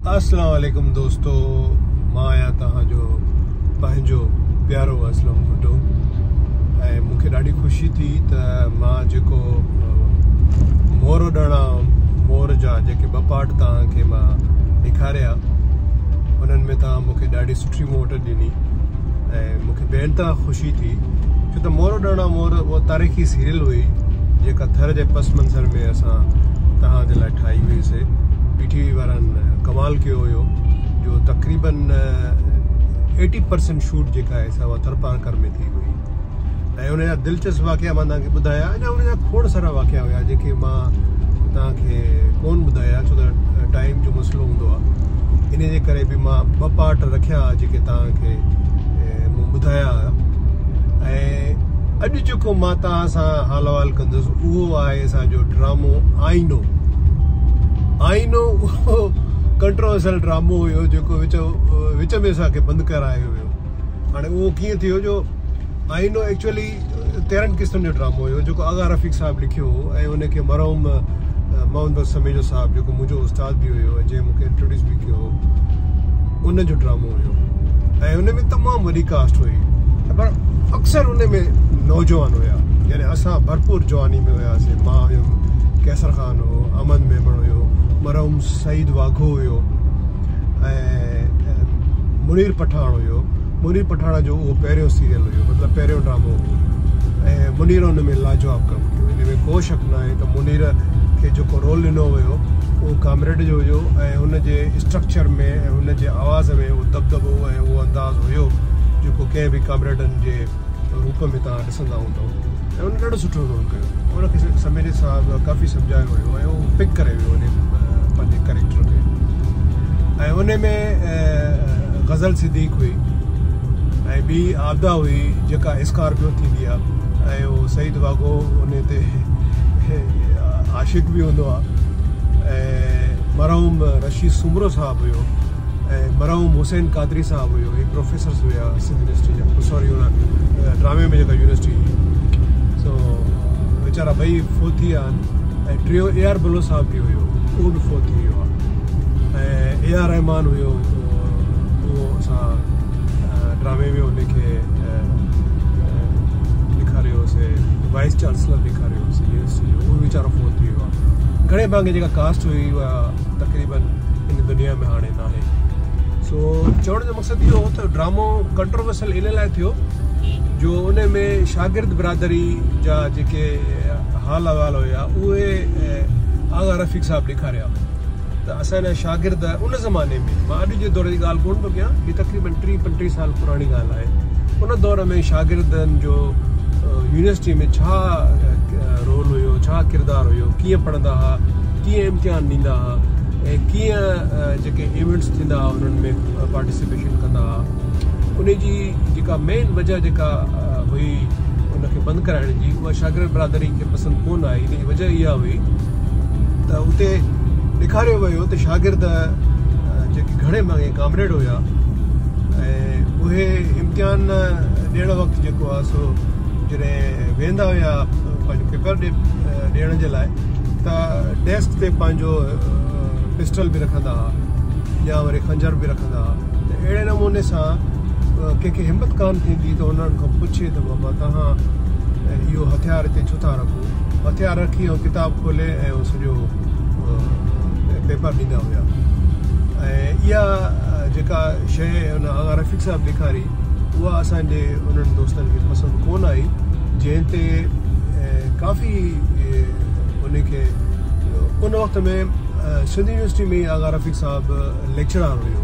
अस्सलाम वालेकुम दोस्तों, मां आहियां तव्हांजो पंहिंजो प्यारो असलम भुट्टो। ऐं मूंखे ॾाढी ख़ुशी थी त मां जेको मोर उॾाणा मोर जा जेके ॿ पार्ट तव्हांखे मां ॾेखारिया उन्हनि में तव्हां मूंखे ॾाढी सुठी मोट ॾिनी ऐं मूंखे बेनता ख़ुशी थी छो त मोर उॾाणा मोर उहा तारीख़ी सीरियल हुई जेका थर जे पस मंज़र में असां तव्हांजे लाइ ठाही हुईसीं। पीटीवी वारनि कमाल कयो हुयो जो तक़रीबन 80% शूट जेका आहे सा उहा थरपारकर में थी हुई ऐं उनजा दिलचस्प वाक़िया मां तव्हांखे ॿुधाया। अञा उनजा खोड़ सारा वाक़िया हुया जेके मां तव्हांखे कोन ॿुधाया छो त टाइम जो मसइलो हूंदो आहे। इन जे करे बि मां ॿ पार्ट रखिया जेके तव्हांखे मूं ॿुधाया। ऐं अॼु जेको मां तव्हां सां हाल अहिवाल कंदुसि उहो आहे असांजो ड्रामो आईनो। उहो कंट्रोवर्शियल ड्रामो हुयो जेको विच में असांखे बंदि करायो हुयो। हाणे उहो कीअं थियो जो आईनो एक्चुअली 13 क़िस्तनि जो ड्रामो हुयो जेको आगा रफ़ीक साहिबु लिखियो हो ऐं उनखे मरहूम मोहम्मद समीजो साहिबु जेको मुंहिंजो उस्ताद बि हुयो जंहिं मूंखे इंट्रोड्यूस बि कयो हो उनजो ड्रामो हुयो ऐं उन में तमामु वॾी कास्ट हुई पर अक्सर उन में नौजवान हुया, यानी असां भरपूर जवानी में हुयासीं। मां हुयुमि, कैसर ख़ान हो, अमन मेमण हुयो, मरहूम सईद वाघो हुयो ऐं मुनीर पठान हुयो। मुनीर पठान जो उहो पहिरियों सीरियल हुयो, मतिलबु पहिरियों ड्रामो हुयो ऐं मुनीर हुन में लाजवाब कमु कयो। हिन में को शक न आहे त मुनीर खे जेको रोल ॾिनो हुयो उहो कामरेड जो हुयो ऐं हुनजे स्ट्रक्चर में ऐं हुनजे आवाज़ में उहो दबदबो ऐं उहो अंदाज़ हुयो जेको कंहिं बि कामरेडनि जे रूप में तव्हां ॾिसंदा हूंदव ऐं हुन ॾाढो सुठो रोल कयो। उनखे समीर साहिबु काफ़ी सम्झायो हुयो ऐं उहो पिक करे वियो उन पंहिंजे कैरेक्टर खे। ऐं उन में गज़ल सिद्दीक़ हुई ऐं ॿी आबदा हुई जेका स्कॉर्पियो थींदी आहे ऐं उहो सईद वाघो उन ते आशिक़ बि हूंदो आहे ऐं मरहूम रशीद सुमरो साहिबु हुयो ऐं मरहूम हुसैन कादरी साहिबु हुयो। हे प्रोफेसर्स हुया सिंध यूनिवर्सिटी जा, सॉरी हुन ड्रामे में जेका यूनिवर्सिटी हुई सो वीचारा ॿई फोत थी विया आहिनि। ऐं टियों AR बुलो साहिबु बि हुयो, उहो बि फोत थी वियो आहे ऐं AR रहमान हुयो, उहो असां ड्रामे में उनखे ॾेखारियोसीं, वाइस चांसलर ॾेखारियोसीं यूनिवर्सिटी जो, उहो वीचारो फोत थी वियो आहे। घणे भाङे जेका कास्ट हुई उहा तक़रीबन इन दुनिया में हाणे न आहे। सो चवण जो मक़सदु इहो हो त ड्रामो कंट्रोवर्शियल इन लाइ थियो जो उन में शागिर्द बिरादरी जा जेके हाल अहिवाल हुया उहे आगा रफ़ीक साहिबु ॾेखारिया। त असांजा शागिर्द उन ज़माने में, मां अॼु जे दौर जी ॻाल्हि कोन थो कयां, हीअ तक़रीबन 30-35 साल पुराणी ॻाल्हि आहे। उन दौर में शागिर्दनि जो यूनिवर्सिटी में छा रोल हुयो, छा किरदारु हुयो, कीअं पढ़ंदा हुआ, कीअं इम्तिहान ॾींदा हुआ ऐं कीअं जेके इवेंट्स थींदा हुआ उन्हनि में पार्टिसिपेशन कंदा हुआ। उन जी जेका मेन वजह जेका हुई उनखे बंदि कराइण जी, उहा शागिर्द बिरादरी खे पसंदि कोन आई। इन जी वजह इहा हुई त उते ॾेखारियो वियो त शागिर्द जेके घणे भाङे कामरेड हुया ऐं उहे इम्तिहान ॾियण वक़्तु जेको आहे सो जॾहिं वेंदा हुया पंहिंजो पेपर ॾियण जे लाइ त डेस्क ते पंहिंजो पिस्टल बि रखंदा हुआ या वरी खंजर बि रखंदा हुआ। त अहिड़े नमूने सां कंहिंखे हिमत कान थींदी त उन्हनि खां पुछे त बाबा तव्हां इहो हथियार हिते छो था रखो। हथियार रखी ऐं किताबु खोले ऐं उहो सॼो पेपर ॾींदा हुया। ऐं इहा जेका शइ हुन आगा रफ़ीक साहिबु ॾेखारी उहा असांजे उन्हनि दोस्तनि खे पसंदि कोन आई, जंहिं ते काफ़ी उनखे उन वक़्त में सिंध यूनिवर्सिटी में आगा रफ़ीक साहिबु लेक्चरार हुयो,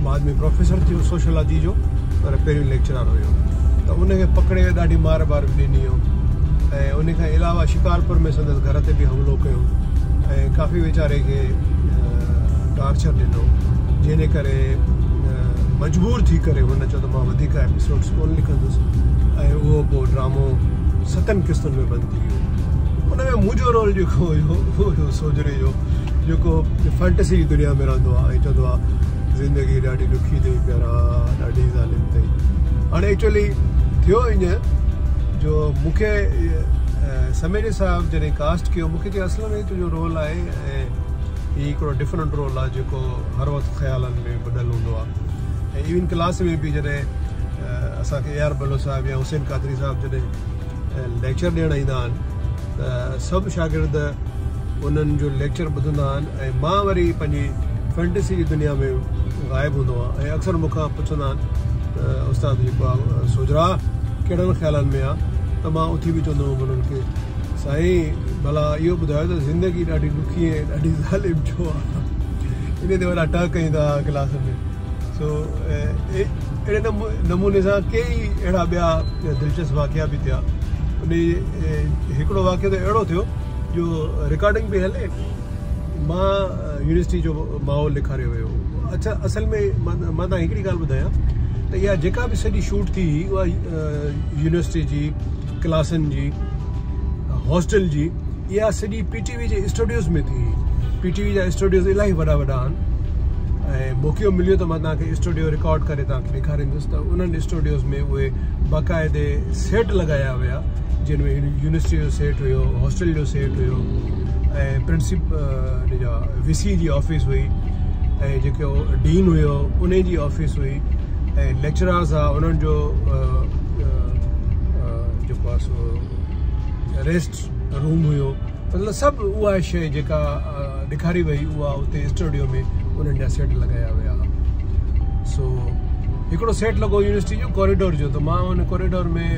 बाद में प्रोफेसर थियो सोशोलॉजी जो, पर पहिरियों लेक्चरार हुयो। त उनखे पकड़े ॾाढी मार बार बि ॾिनी हुयो ऐं उन खां अलावा शिकारपुर में संदसि घर ते बि हमिलो कयो ऐं काफ़ी वीचारे खे टार्चर ॾिनो, जंहिं करे मजबूर थी करे हुन चयो त मां वधीक एपिसोड्स कोन लिखंदुसि ऐं उहो पोइ ड्रामो 7 क़िस्तुनि में बंदि थी वियो। उन में मुंहिंजो रोल जेको हुयो उहो हुयो सोजरे जो, जेको फैंटेसी जी दुनिया में रहंदो आहे ऐं चवंदो आहे ज़िंदगी ॾाढी ॾुखी अथई प्यारा, ॾाढी ज़ालिम अथई। हाणे एक्चुअली थियो ईअं जो मूंखे समीर साहिबु जॾहिं कास्ट कयो मूंखे चयो असल में तुंहिंजो रोल आहे ऐं हीउ हिकिड़ो डिफरेंट रोल आहे जेको हर वक़्तु ख़्यालनि में ॿधल हूंदो आहे। ऐं इवन क्लास में बि जॾहिं असांखे AR बलो साहिब या हुसैन कादरी साहिब जॾहिं लेक्चर ॾियणु ईंदा आहिनि त सभु शागिर्द उन्हनि जो लेक्चर ॿुधंदा आहिनि ऐं मां वरी पंहिंजी फैंटेसी जी दुनिया में ग़ाइबु हूंदो आहे। ऐं अक्सर मूंखां पुछंदा आहिनि त उस्ताद जेको आहे सोजरा कहिड़नि ख़्यालनि में आहे त मां उथी बि चवंदो हुउमि उन्हनि खे साईं भला इहो ॿुधायो त ज़िंदगी ॾाढी ॾुखी ऐं ॾाढी ज़ालिम छो आहे, इन ते वॾा टक ईंदा हुआ क्लास में। सो अहिड़े नमूने सां कई अहिड़ा ॿिया दिलचस्प वाक़िया बि थिया। उन हिकिड़ो वाक़ियो त अहिड़ो थियो जो रिकॉर्डिंग पई हले, मां यूनिवर्सिटी जो माहौल ॾेखारियो वियो। अच्छा असल में मां तव्हां हिकिड़ी ॻाल्हि ॿुधायां त इहा जेका बि सॼी शूट थी उहा यूनिवर्सिटी जी क्लासनि जी हॉस्टल जी इहा सॼी PTV जे स्टूडियोज़ में थी। PTV जा स्टूडियोज़ इलाही वॾा वॾा आहिनि ऐं मौक़ो मिलियो त मां तव्हांखे स्टूडियो रिकॉर्ड करे तव्हांखे ॾेखारींदुसि त उन्हनि स्टूडियोज़ में उहे बाक़ाइदे सेट लॻाया हुया जिन में यूनिवर्सिटी जो सेट हुयो, हॉस्टल जो सेट हुयो ऐं जा VC जी ऑफिस हुई ऐं जेको डीन हुयो उन जी ऑफिस हुई ऐं लेक्चरर्स आहे उन्हनि जो जेको आहे सो रेस्ट रूम हुयो। मतिलबु सभु उहा शइ जेका ॾेखारी वई उहा उते स्टूडियो में उन्हनि जा सेट लॻाया हुआ। सो हिकिड़ो सेट लॻो यूनिवर्सिटी जो कॉरिडोर जो, त मां उन कॉरिडोर में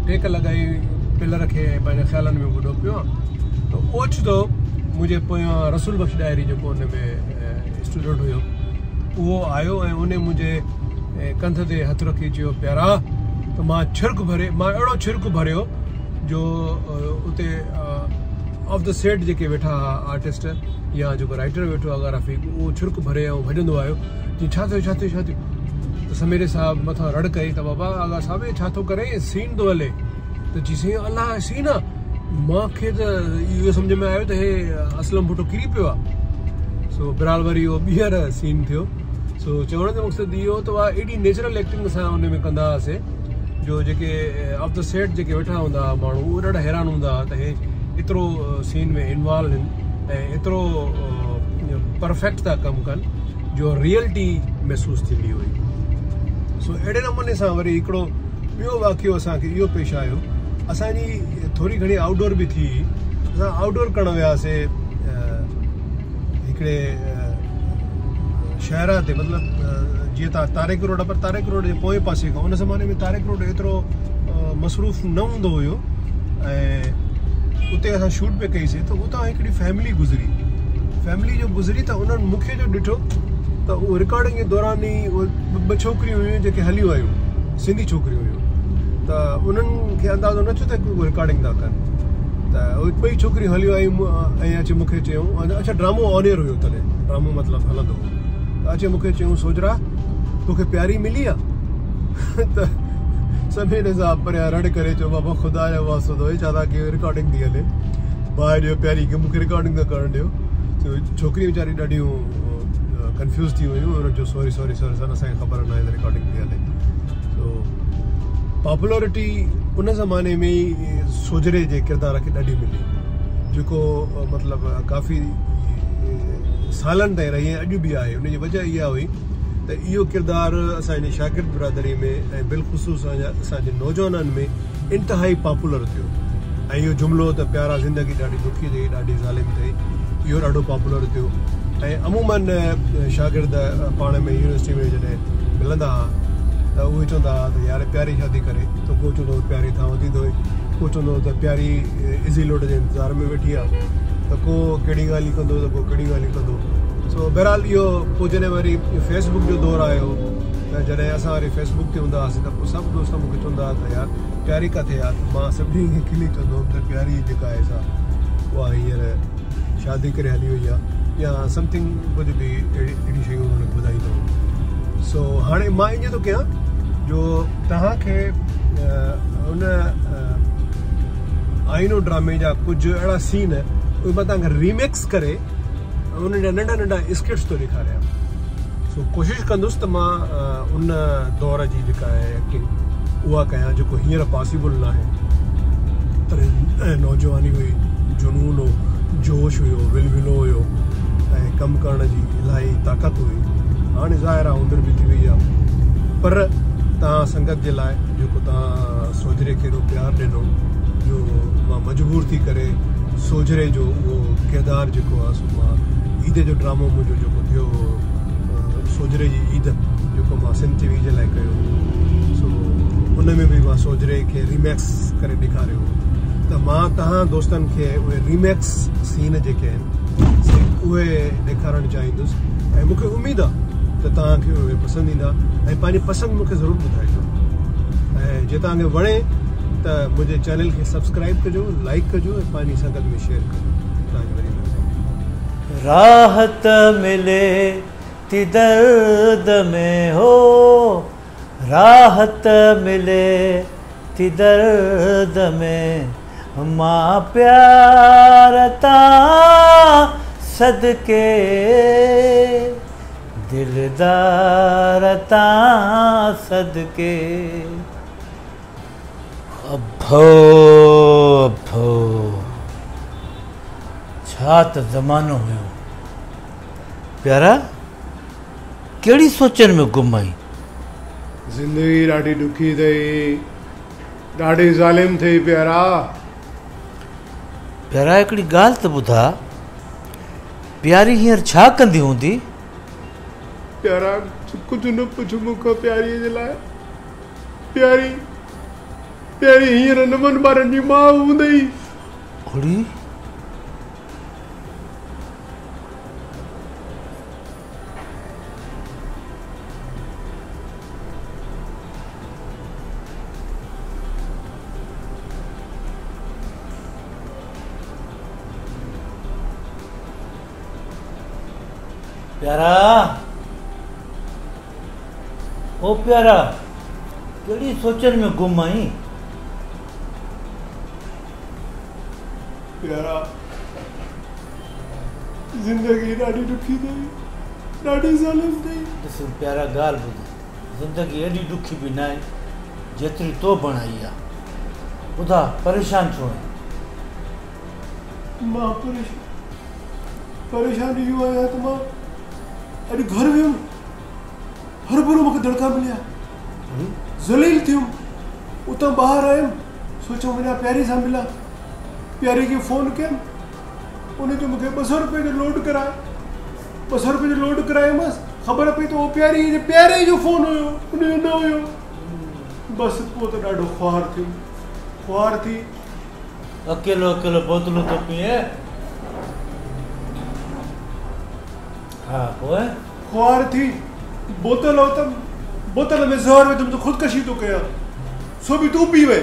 टेक लॻाई पिलर खे ऐं पंहिंजे ख़्यालनि में ॿुधो पियो आहे। त ओचितो मुंहिंजे पोयां रसूल बख़्श डायरी जेको उन में स्टूडेंट हुयो उहो आयो ऐं उन मुंहिंजे कंध ते हथु रखी चयो प्यारा त मां अहिड़ो छिरक भरियो जो उते ऑफ द सेट जेके वेठा आर्टिस्ट या जेको राइटर वेठो आहे ग्राफिक उहो छिरक भरे ऐं भॼंदो आयो जी छा थियो छा थियो छा थियो। त समीरे साहिब मथां रड़ कई त बाबा आगा साहिब छा थो करे सीन थो हले। त जी साईं अलाह सीन आहे, मूंखे त इहो सम्झ में आयो त हे असलम भुट्टो किरी पियो आहे। सो बहरहाल वरी उहो ॿीहर सीन थियो। सो चवण जो मक़सदु इहो त उहा एॾी नेचुरल एक्टिंग असां उन में कंदा हुआसीं जो जेके ऑफ द सेट जेके वेठा हूंदा हुआ माण्हू उहे ॾाढा हैरान हूंदा हुआ त हे एतिरो सीन में इन्वॉल्व आहिनि ऐं एतिरो परफेक्ट था कमु कनि जो रियलिटी महसूसु थींदी हुई। सो अहिड़े नमूने सां वरी हिकिड़ो ॿियो वाक़ियो असांखे इहो पेश आयो। असांजी थोरी घणी आउटडोर बि थी, असां आउटडोर करणु वियासीं हिकिड़े शहर ते, मतिलबु जीअं तव्हां तारेक रोड पर तारेक रोड जे पोएं पासे खां उन ज़माने में तारेक रोड एतिरो मसरूफ़ न हूंदो हुयो ऐं उते असां शूट पे कईसीं त उतां हिकिड़ी फैमिली जो गुज़री त उन्हनि मूंखे जो ॾिठो त उहो रिकॉर्डिंग जे दौरान ई उहे ॿ छोकिरियूं हुयूं जेके हलियूं आयूं, सिंधी छोकिरियूं हुयूं। त उन्हनि खे अंदाज़ो न थियो त उहे रिकॉर्डिंग था कनि। त उहे ॿई छोकिरियूं हलियूं आयूं ऐं अची मूंखे चयूं, अच्छा ड्रामो ऑन एयर हुयो तॾहिं, ड्रामो मतिलबु हलंदो हुओ। त अची मूंखे चयूं सोजरा तोखे प्यारी मिली आहे? त सभिनी सां परियां रड़ करे चयो बाबा ख़ुदा जो वास्तो अथव छा था की रिकॉर्डिंग थी हले, भाउ ॾियो प्यारी खे मूंखे रिकॉर्डिंग था करणु ॾियो। छोकिरियूं वीचारियूं ॾाढियूं कंफ्यूज़ थी हुयूं, उन्हनि जो सॉरी सर असांखे ख़बर न आहे त रिकॉर्डिंग थी हले। सो पॉपुलरिटी उन ज़माने में ई सोजरे जे किरदार खे ॾाढी मिली जेको मतिलबु काफ़ी सालनि ताईं रही ऐं अॼु बि आहे। उनजी वजह इहा हुई त इहो किरदारु असांजी शागिर्द बिरादरी में ऐं बिलख़ुसूस असांजे नौजवाननि में इंतिहाई पॉपुलर थियो। ऐं इहो जुमिलो त प्यारा ज़िंदगी ॾाढी दुखी अथई, ॾाढी ज़ालिम अथई, इहो ॾाढो पॉपुलर थियो। ऐं अमूमन शागिर्द पाण में यूनिवर्सिटी में जॾहिं मिलंदा हुआ त उहे चवंदा हुआ त यार प्यारी शादी करे, त को चवंदो प्यारी थां वधी थो, को चवंदो त प्यारी इज़ी लोड जे इंतज़ार में वेठी आहे, त को कहिड़ी ॻाल्हि कंदो त को कहिड़ी ॻाल्हि कंदो। सो बहरहाल इहो पोइ जॾहिं वरी फेसबुक जो दौरु आयो त जॾहिं असां वरी फेसबुक ते हूंदा हुआसीं त पोइ सभु दोस्त मूंखे चवंदा हुआ त यार प्यारी किथे आहे? त मां सभिनी खे खिली चवंदो हुउमि त प्यारी जेका आहे सा उहा हींअर शादी करे हली वई आहे या समथिंग कुझु बि अहिड़ी शयूं हुननि ॿुधाईंदो हुओ। सो हाणे मां ईअं थो कयां जो तव्हांखे हुन आईनो ड्रामे जा कुझु अहिड़ा सीन उहे मां तव्हांखे रीमिक्स करे उन जा नंढा नंढा स्किट्स थो ॾेखारियां। सो कोशिशि कंदुसि त मां उन दौर जी जेका आहे एक्टिंग उहा कयां जेको हींअर पॉसिबल न आहे। नौजवानी हुई, जुनून हो, जोश हुयो, विलविलो हुयो ऐं कम करण जी इलाही ताक़त हुई हाणे ज़ाहिर आहे उमिरि बि थी वई आहे पर तव्हां संगत जे लाइ जेको तव्हां सोजरे खे एॾो प्यारु ॾिनो जो मां मजबूर थी करे सोजरे जो उहो किरदारु जेको आहे सो मां ईद जो ड्रामो मुंहिंजो जेको थियो सोजरे जी ईद जेको मां सिंध टी वी जे लाइ कयो सो उन में बि मां सोजरे खे रीमेक्स करे ॾेखारियो त मां तव्हां दोस्तनि खे उहे रीमेक्स सीन जेके आहिनि उहे ॾेखारणु चाहींदुसि ऐं मूंखे उमेदु आहे त तव्हांखे उहे पसंदि ईंदा ऐं पंहिंजी पसंदि मूंखे ज़रूरु ॿुधाइजो ऐं जे तव्हांखे वणे त मुंहिंजे चैनल खे सब्सक्राइब कजो लाइक कजो ऐं पंहिंजी संगत में शेयर कजो तव्हांजी वरी महिरबानी राहत मिले थी दर्द में हो राहत मिले थी दर्द में मां प्यार तां सदके दिलदार तां सदके अभो अभो छा त ज़मानो हुयो प्यारा कहिड़ी सोचनि में गुम आई ज़िंदगी ॾाढी ॾुखी अथई ॾाढी ज़ालिम अथई प्यारा प्यारा हिकिड़ी ॻाल्हि त ॿुधा प्यारी हींअर छा कंदी हूंदी प्यारा कुझु न पुछ मूंखां प्यारीअ जे लाइ प्यारी प्यारी हींअर नवनि ॿारनि जी माउ हूंदई ओड़ी प्यारा ओ प्यारा कहिड़ी सोचनि में गुम आई प्यारा ज़िंदगी ॾाढी ॾुखी अथई ॾाढी ज़ालिम अथई ॾिस प्यारा ॻाल्हि ॿुध ज़िंदगी एॾी ॾुखी बि न आहे जेतिरी तो बणाई आहे ॿुधा परेशान छो आहे मां परेशान इहो आहियां त मां अॼु घर वियुमि हर भरो मूंखे दड़का मिलिया ज़लील थियुमि उतां ॿाहिरि आयुमि सोचियो वञा प्यारी सां मिलां प्यारी खे फ़ोन कयमि उन जो मूंखे 200 रुपए जो लोड कराए 200 रुपए जो लोड करायोमांसि ख़बर पई त उहो प्यारे जो फ़ोन हुयो उन जो न हुयो बसि पोइ त ॾाढो ख़्वार थी अकेलो अकेलो बोतलूं थो पीए हा पोइ ख़्वार थी बोतल में ज़हर विधुमि त ख़ुदकशी थो कयां सो बि तूं पी वए